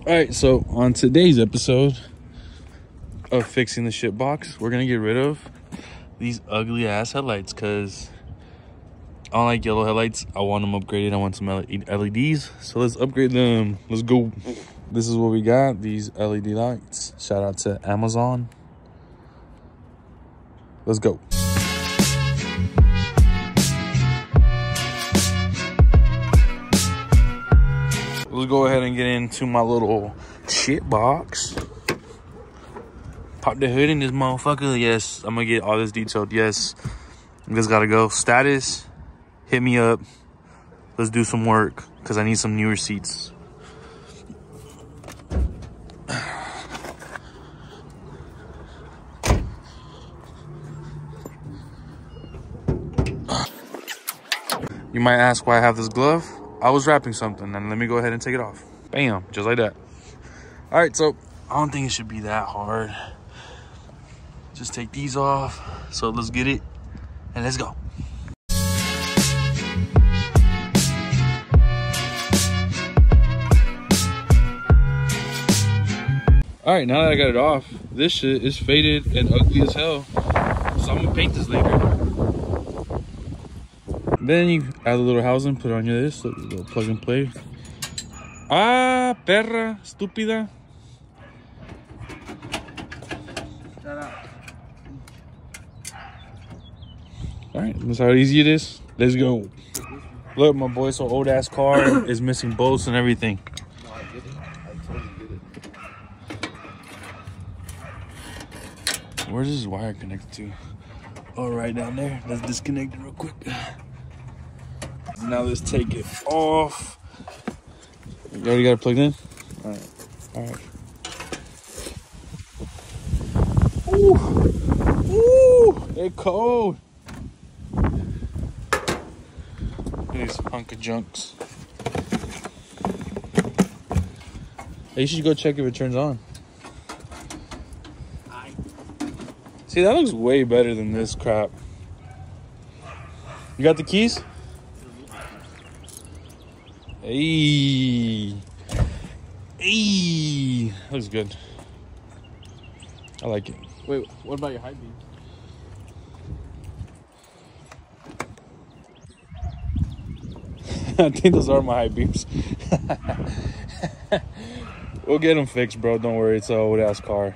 All right, so on today's episode of Fixing the Shit Box, we're gonna get rid of these ugly ass headlights because I don't like yellow headlights. I want them upgraded. I want some LEDs. So let's upgrade them. Let's go. This is what we got, these LED lights. Shout out to Amazon. Let's go. Let's go ahead and get into my little shit box. Pop the hood in this motherfucker. Yes, I'm gonna get all this detailed. Yes, you guys gotta go. Status, hit me up. Let's do some work because I need some newer seats. You might ask why I have this glove. I was wrapping something, and let me go ahead and take it off. Bam, just like that. All right, so I don't think it should be that hard. Just take these off. So let's get it, and let's go. All right, now that I got it off, this shit is faded and ugly as hell. So I'm gonna paint this later. Then you add a little housing, put on your this, little plug and play. Ah, perra, estúpida. Shut up. All right, that's how easy it is. Let's go. Look, my boy, so old ass car is missing bolts and everything. No, I get it. I totally get it. Where's this wire connected to? Oh, right down there. Let's disconnect it real quick. Now let's take it off. You already got it plugged in? All right. All right. Ooh. Ooh. It's cold. These hunk of junks. Hey, you should go check if it turns on. See, that looks way better than this crap. You got the keys? Hey. Hey. Looks good. I like it. Wait, what about your high beam? I think those are my high beams. We'll get them fixed, bro. Don't worry. It's a old ass car.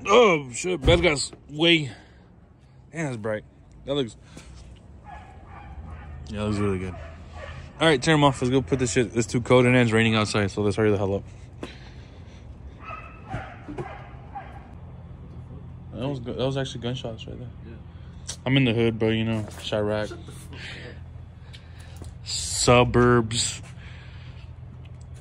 Oh, shit. Bed gas way. Man, that's bright. That looks... Yeah, that looks really good. All right, turn them off. Let's go put this shit. It's too cold and it's raining outside, so let's hurry the hell up. That was actually gunshots right there. Yeah. I'm in the hood, bro, you know. Chirac. Suburbs.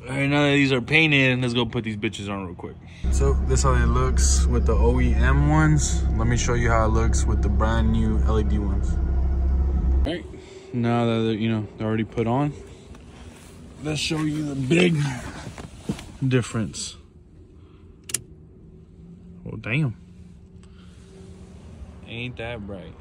All right, now that these are painted, let's go put these bitches on real quick. So this is how it looks with the OEM ones. Let me show you how it looks with the brand new LED ones. All right, now that they're, you know, they're already put on, let's show you the big difference. Oh, damn. Ain't that bright.